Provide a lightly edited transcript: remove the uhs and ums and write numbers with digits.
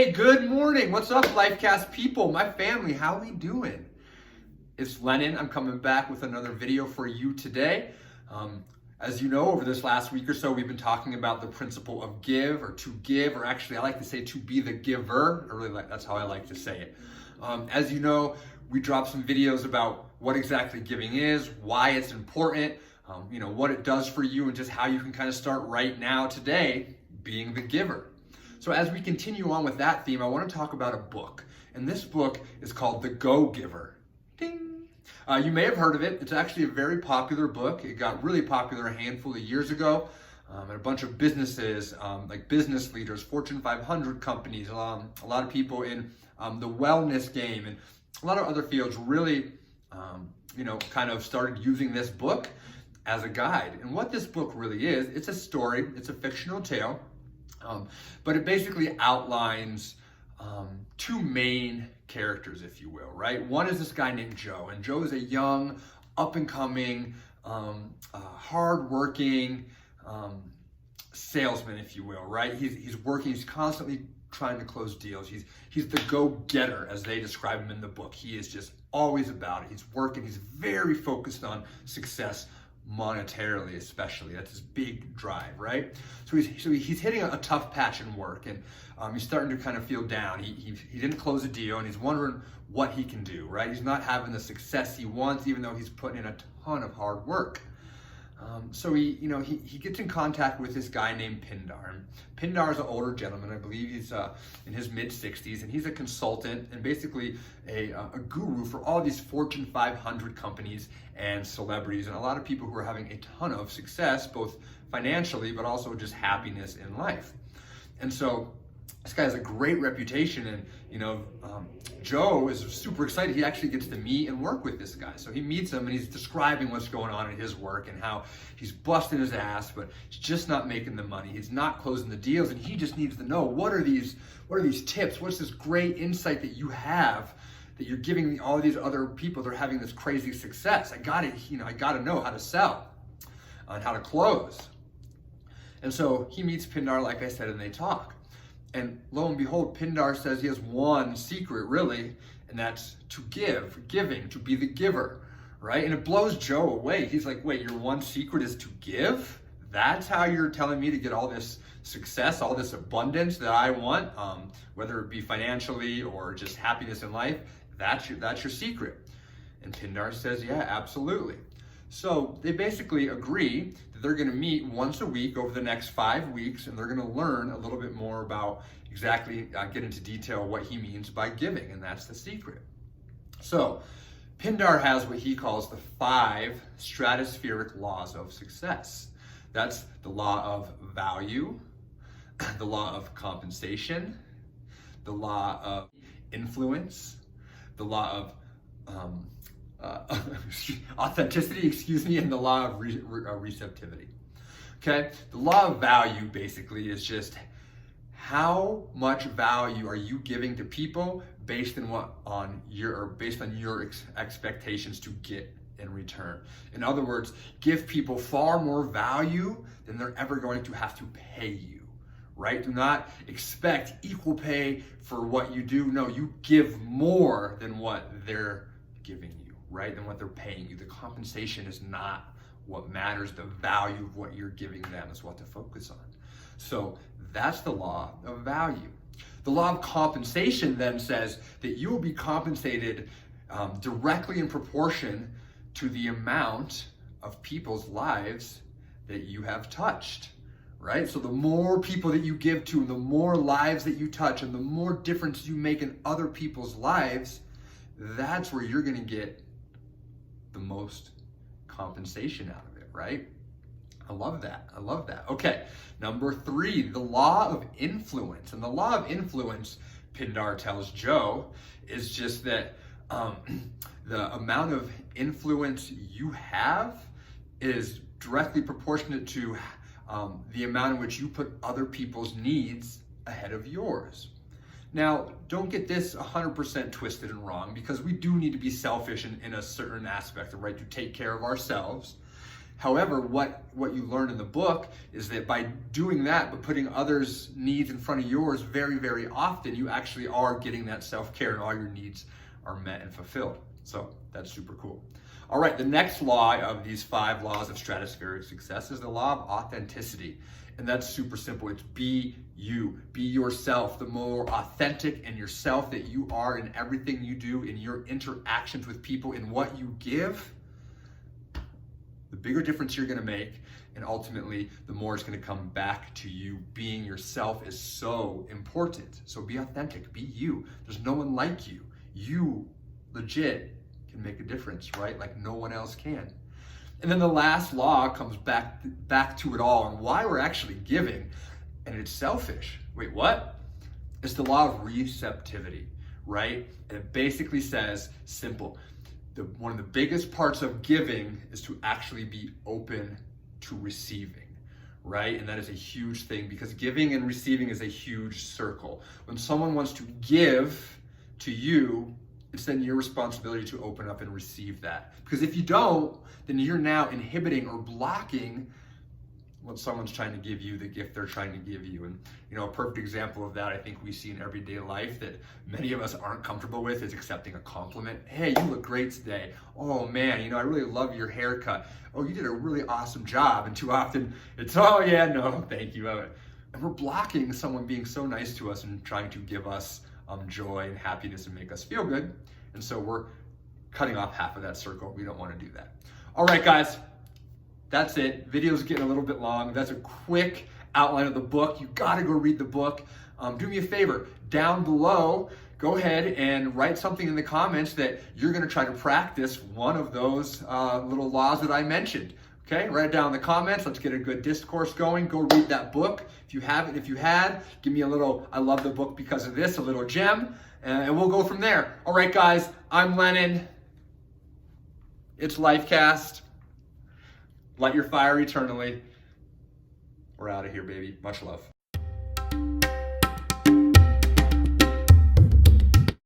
Hey, good morning. What's up, Lyfe Cast people, my family? How we doing? It's Lennon. I'm coming back with another video for you today. As you know, over this last week or so, we've been talking about the principle of give, or to give, or actually I like to say to be the giver. That's how I like to say it. As you know, we dropped some videos about what exactly giving is, why it's important, what it does for you, and just how you can kind of start right now today being the giver. So as we continue on with that theme, I want to talk about a book. And this book is called The Go-Giver. Ding! You may have heard of it. It's actually a very popular book. It got really popular a handful of years ago. And a bunch of businesses, like business leaders, Fortune 500 companies, a lot of people in the wellness game, and a lot of other fields really, kind of started using this book as a guide. And what this book really is, it's a story, it's a fictional tale. But it basically outlines two main characters, if you will, right? One is this guy named Joe, and Joe is a young, up-and-coming, hard-working salesman, if you will, right? He's working, he's constantly trying to close deals. He's the go-getter, as they describe him in the book. He is just always about it. He's working, he's very focused on success, monetarily especially. That's his big drive, right? So he's hitting a tough patch in work, and he's starting to kind of feel down. He didn't close a deal, and he's wondering what he can do, right? He's not having the success he wants, even though he's putting in a ton of hard work. So he gets in contact with this guy named Pindar. And Pindar is an older gentleman. I believe he's in his mid-60s, and he's a consultant and basically a guru for all these Fortune 500 companies and celebrities, and a lot of people who are having a ton of success, both financially, but also just happiness in life. And so this guy has a great reputation, and Joe is super excited. He actually gets to meet and work with this guy. So he meets him, and he's describing what's going on in his work and how he's busting his ass, but he's just not making the money. He's not closing the deals, and he just needs to know, what are these tips? What's this great insight that you have that you're giving all these other people that are having this crazy success? I gotta know how to sell and how to close. And so he meets Pindar, like I said, and they talk. And lo and behold, Pindar says he has one secret, really, and that's to giving, to be the giver, right? And it blows Joe away. He's like, wait, your one secret is to give? That's how you're telling me to get all this success, all this abundance that I want, whether it be financially or just happiness in life? That's your secret. And Pindar says, yeah, absolutely. So they basically agree that they're going to meet once a week over the next 5 weeks, and they're going to learn a little bit more about exactly, get into detail what he means by giving, and that's the secret. So Pindar has what he calls the 5 Stratospheric Laws of Success. That's the law of value, the law of compensation, the law of influence, the law of authenticity, and the law of receptivity. Okay, the law of value basically is just how much value are you giving to people based on your expectations to get in return. In other words, give people far more value than they're ever going to have to pay you. Right? Do not expect equal pay for what you do. No, you give more than what they're giving you, right? Than what they're paying you. The compensation is not what matters. The value of what you're giving them is what to focus on. So that's the law of value. The law of compensation then says that you will be compensated directly in proportion to the amount of people's lives that you have touched. Right? So the more people that you give to, and the more lives that you touch, and the more difference you make in other people's lives, that's where you're going to get the most compensation out of it, right? I love that. Okay, number 3, the law of influence. And the law of influence, Pindar tells Joe, is just that the amount of influence you have is directly proportionate to the amount in which you put other people's needs ahead of yours. Now, don't get this 100% twisted and wrong, because we do need to be selfish in a certain aspect, right? To take care of ourselves. However, what you learn in the book is that by doing that, but putting others' needs in front of yours very, very often, you actually are getting that self-care and all your needs are met and fulfilled. So that's super cool. All right, the next law of these 5 laws of stratospheric success is the law of authenticity. And that's super simple. It's be you, be yourself. The more authentic and yourself that you are in everything you do, in your interactions with people, in what you give, the bigger difference you're gonna make, and ultimately the more it's gonna come back to you. Being yourself is so important. So be authentic, be you. There's no one like you. You legit can make a difference, right? Like no one else can. And then the last law comes back to it all and why we're actually giving, and it's selfish. Wait, what? It's the law of receptivity, right? And it basically says, simple, one of the biggest parts of giving is to actually be open to receiving, right? And that is a huge thing because giving and receiving is a huge circle. When someone wants to give to you, it's then your responsibility to open up and receive that. Because if you don't, then you're now inhibiting or blocking what someone's trying to give you, the gift they're trying to give you. And a perfect example of that I think we see in everyday life that many of us aren't comfortable with is accepting a compliment. Hey, you look great today. Oh man, I really love your haircut. Oh, you did a really awesome job. And too often it's, oh yeah, no, thank you. And we're blocking someone being so nice to us and trying to give us joy and happiness and make us feel good. And so we're cutting off half of that circle. We don't want to do that. All right, guys, that's it. Video's getting a little bit long. That's a quick outline of the book. You got to go read the book. Do me a favor, down below, go ahead and write something in the comments that you're going to try to practice one of those little laws that I mentioned. Okay, write it down in the comments. Let's get a good discourse going. Go read that book. If you haven't, if you had, give me a little, I love the book because of this, a little gem, and we'll go from there. All right, guys, I'm Lennon. It's Lyfe Cast. Light your fire eternally. We're out of here, baby. Much love.